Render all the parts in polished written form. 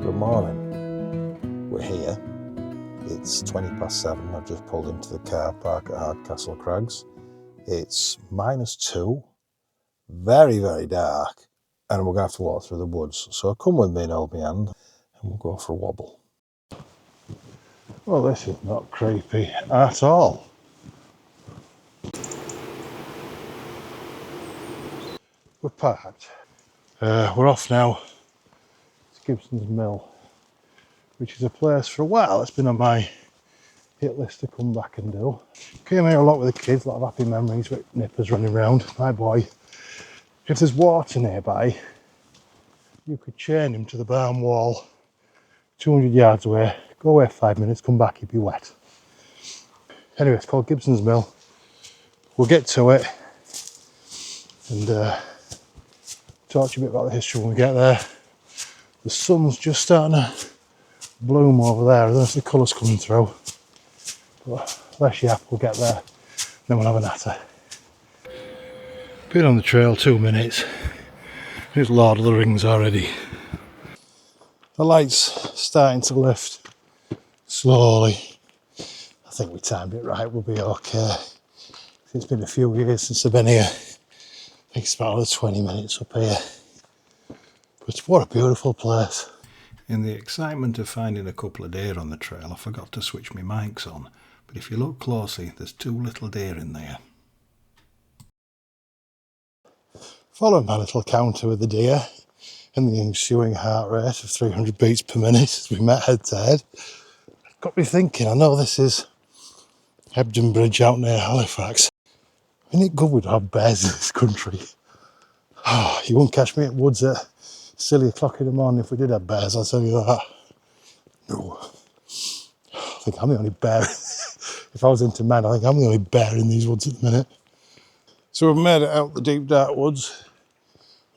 Good morning. We're here. It's 7:20. I've just pulled into the car park at Hardcastle Crags. It's -2, very, very dark, and we're going to have to walk through the woods. So come with me and hold my hand, and we'll go for a wobble. Well, this is not creepy at all. We're parked. We're off now. It's Gibsons Mill, which is a place for a while it's been on my hit list to come back and do. Came here a lot with the kids, a lot of happy memories with nippers running around. My boy, if there's water nearby, you could chain him to the barn wall 200 yards away, go away 5 minutes, come back, he'd be wet. Anyway, it's called Gibsons Mill. We'll get to it and talk to you a bit about the history when we get there. The sun's just starting to bloom over there. I don't know if the colour's coming through, but less yap, we'll get there, then we'll have a natter. Been on the trail 2 minutes. It's Lord of the Rings already. The light's starting to lift slowly. I think we timed it right, we'll be okay. It's been a few years since I've been here. I think it's about another 20 minutes up here. But what a beautiful place. In the excitement of finding a couple of deer on the trail, I forgot to switch my mics on. But if you look closely, there's 2 little deer in there. Following my little counter with the deer and the ensuing heart rate of 300 beats per minute as we met head to head, got me thinking, I know this is Hebden Bridge out near Halifax. Isn't it good we'd have bears in this country? Oh, you won't catch me at woods at silly o'clock in the morning if we did have bears, I'll tell you that. No. I think I'm the only bear. If I was into men, I think I'm the only bear in these woods at the minute. So we've made it out the deep dark woods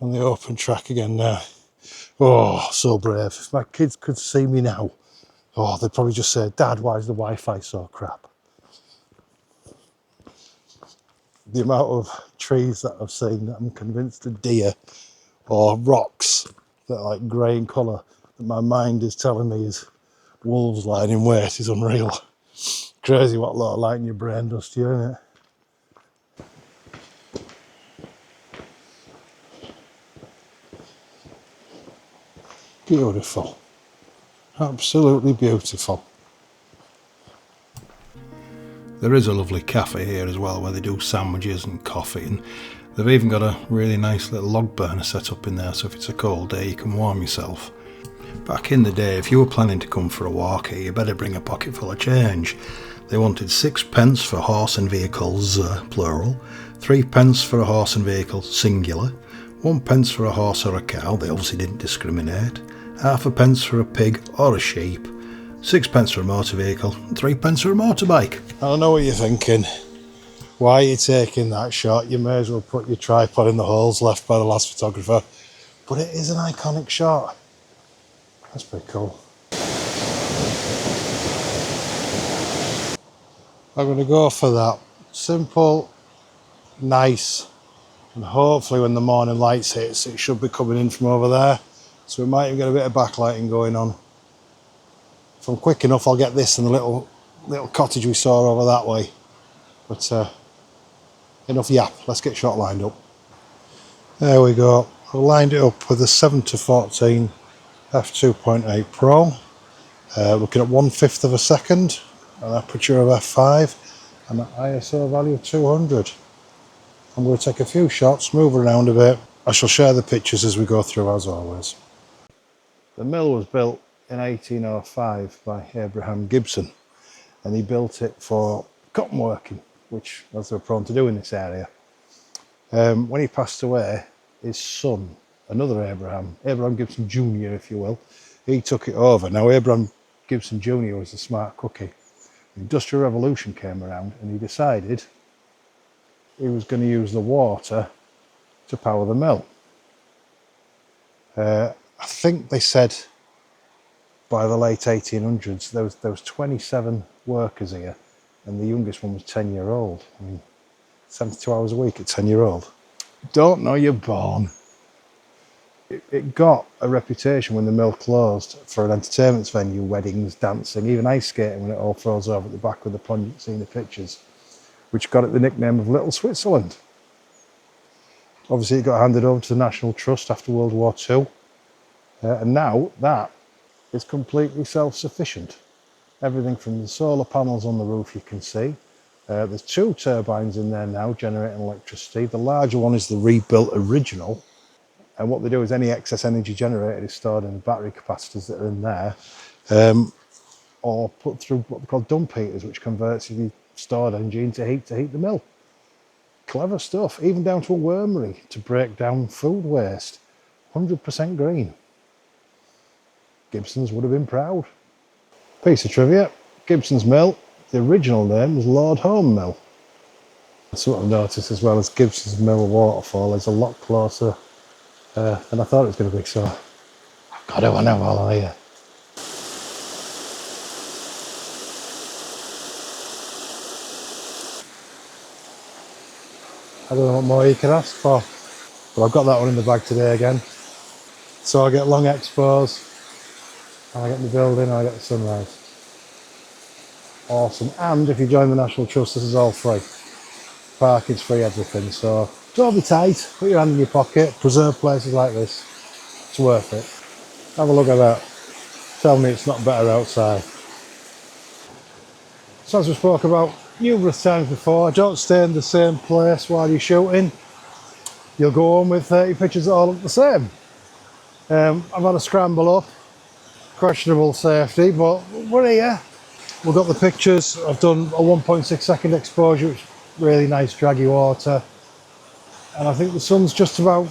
on the open track again now. Oh, so brave. If my kids could see me now, oh, they'd probably just say, Dad, why is the Wi-Fi so crap? The amount of trees that I've seen that I'm convinced are deer or rocks that are like grey in colour that my mind is telling me is wolves lying in wait is unreal. Crazy what a lot of light in your brain does to you, isn't it? Beautiful. Absolutely beautiful. There is a lovely cafe here as well where they do sandwiches and coffee, and they've even got a really nice little log burner set up in there, so if it's a cold day you can warm yourself. Back in the day, if you were planning to come for a walk here, you better bring a pocket full of change. They wanted 6p for horse and vehicles, plural, 3p for a horse and vehicle, singular, 1p for a horse or a cow, they obviously didn't discriminate, half a pence for a pig or a sheep, 6p for a motor vehicle, and 3p for a motorbike. I know what you're thinking. Why are you taking that shot? You may as well put your tripod in the holes left by the last photographer. But it is an iconic shot. That's pretty cool. I'm going to go for that. Simple, nice, and hopefully when the morning lights hits, it should be coming in from over there. So we might even get a bit of backlighting going on. If I'm quick enough, I'll get this and the little cottage we saw over that way. But enough yap, let's get shot lined up. There we go. I've lined it up with a 7-14 f2.8 Pro. Looking at 1/5 of a second, an aperture of f5 and an ISO value of 200. I'm going to take a few shots, move around a bit. I shall share the pictures as we go through as always. The mill was built in 1805 by Abraham Gibson, and he built it for cotton working, which as they were prone to do in this area. When he passed away, his son, another Abraham Gibson Jr. if you will, he took it over. Now Abraham Gibson Jr. was a smart cookie. The Industrial Revolution came around and he decided he was going to use the water to power the mill. I think they said by the late 1800s there was 27 workers here, and the youngest one was 10-year-old. I mean, 72 hours a week at 10-year-old. Don't know you're born. it got a reputation when the mill closed for an entertainment venue, weddings, dancing, even ice skating when it all froze over at the back with the pond seeing the pictures, which got it the nickname of Little Switzerland. Obviously it got handed over to the National Trust after World War II, and now that is completely self-sufficient. Everything from the solar panels on the roof you can see. There's 2 turbines in there now generating electricity. The larger one is the rebuilt original, and what they do is any excess energy generated is stored in the battery capacitors that are in there, or put through what they call dump heaters, which converts the stored energy into heat to heat the mill. Clever stuff, even down to a wormery to break down food waste. 100% green. Gibsons would have been proud. Piece of trivia, Gibsons Mill, the original name was Lord Home Mill. So what I've noticed as well as Gibsons Mill waterfall is a lot closer than I thought it was going to be, so I've got to know while I'm here. I don't know what more you can ask for, but I've got that one in the bag today again. So I get long expos, and I get the building, and I get the sunrise. Awesome. And if you join the National Trust, this is all free. Parking's free, everything. So don't be tight, put your hand in your pocket, preserve places like this. It's worth it. Have a look at that. Tell me it's not better outside. So as we spoke about numerous times before, don't stay in the same place while you're shooting. You'll go home with 30 pictures that all look the same. I've had a scramble up, questionable safety, but we're here. We've got the pictures. I've done a 1.6 second exposure, which is really nice draggy water. And I think the sun's just about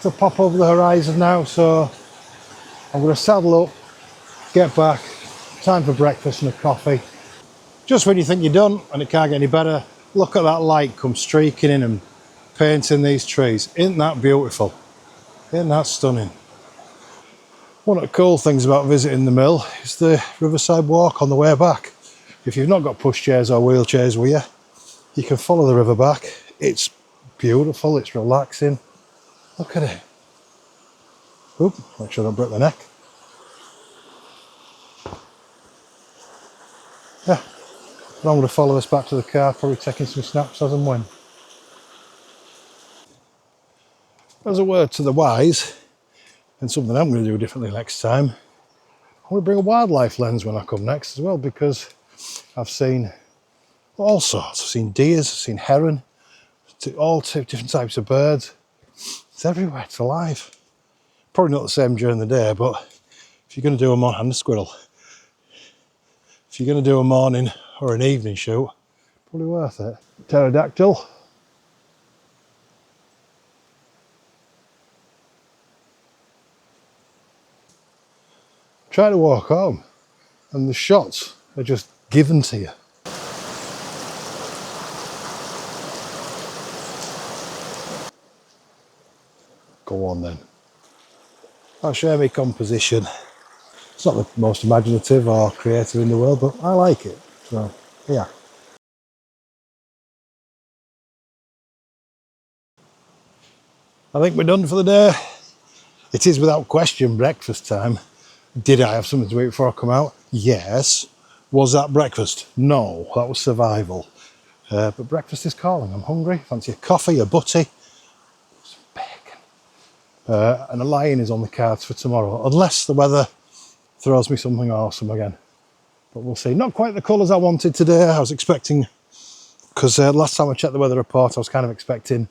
to pop over the horizon now, so I'm going to saddle up, get back, time for breakfast and a coffee. Just when you think you're done and it can't get any better, look at that light come streaking in and painting these trees. Isn't that beautiful? Isn't that stunning? One of the cool things about visiting the mill is the riverside walk on the way back. If you've not got pushchairs or wheelchairs with you, you can follow the river back. It's beautiful, it's relaxing. Look at it. Oop, make sure I don't break the neck. Yeah, and I'm going to follow us back to the car, probably taking some snaps as and when. As a word to the wise, and something I'm going to do differently next time, I'm going to bring a wildlife lens when I come next as well, because I've seen all sorts. I've seen deers, I've seen heron, all different types of birds. It's everywhere, it's alive. Probably not the same during the day, but if you're going to do a morning, and a squirrel, if you're going to do a morning or an evening shoot, probably worth it. Pterodactyl. Try to walk home, and the shots are just given to you. Go on then. I'll share my composition. It's not the most imaginative or creative in the world, but I like it. So, yeah. I think we're done for the day. It is without question breakfast time. Did I have something to eat before I come out? Yes. Was that breakfast? No, that was survival. But breakfast is calling. I'm hungry. Fancy a coffee, a butty, some bacon. And a lie-in is on the cards for tomorrow, unless the weather throws me something awesome again. But we'll see. Not quite the colours I wanted today. I was expecting, because last time I checked the weather report, I was kind of expecting,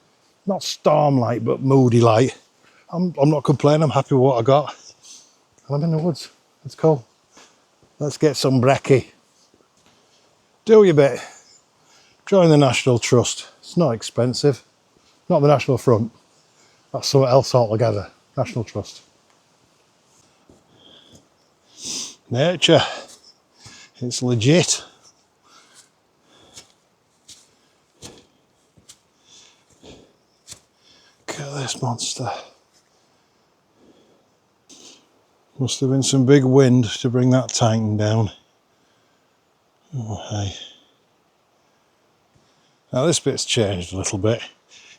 not storm light, but moody light. I'm not complaining. I'm happy with what I got. And I'm in the woods. It's cool. Let's get some brekkie. Do your bit. Join the National Trust. It's not expensive. Not the National Front. That's something else altogether. National Trust. Nature. It's legit. Look at this monster. Must have been some big wind to bring that titan down. Oh, hey. Now this bit's changed a little bit,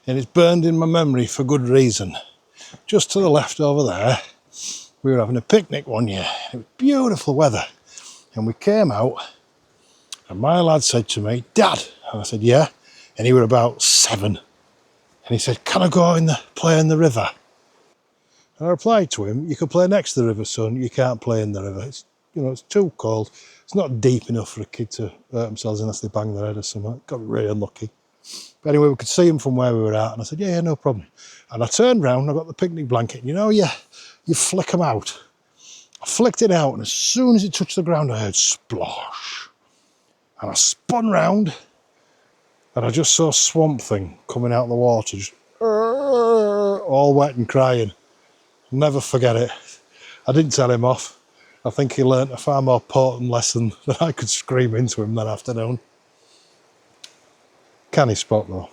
and it's burned in my memory for good reason. Just to the left over there, we were having a picnic one year. It was beautiful weather. And we came out, and my lad said to me, "Dad," and I said, "Yeah." And he were about 7. And he said, "Can I go play in the river?" And I replied to him, "You can play next to the river, son. You can't play in the river. It's, it's too cold. It's not deep enough for a kid to hurt themselves unless they bang their head or something." Got really unlucky. But anyway, we could see him from where we were at, and I said, yeah, no problem. And I turned round, I got the picnic blanket, and you flick them out. I flicked it out, and as soon as it touched the ground, I heard splosh. And I spun round, and I just saw Swamp Thing coming out of the water, just all wet and crying. Never forget it. I didn't tell him off. I think he learnt a far more potent lesson than I could scream into him that afternoon. Canny spot though.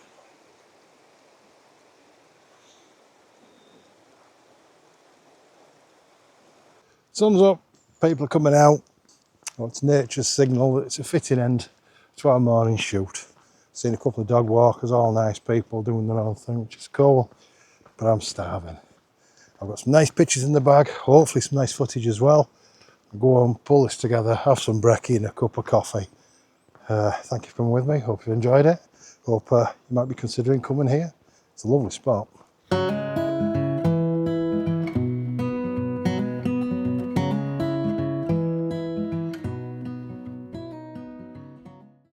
Sun's up, people are coming out. Well, it's nature's signal that it's a fitting end to our morning shoot. Seen a couple of dog walkers, all nice people doing their own thing, which is cool, but I'm starving. I've got some nice pictures in the bag, hopefully some nice footage as well. I'll go home, pull this together, have some brekkie and a cup of coffee. Thank you for coming with me, hope you enjoyed it. Hope you might be considering coming here. It's a lovely spot.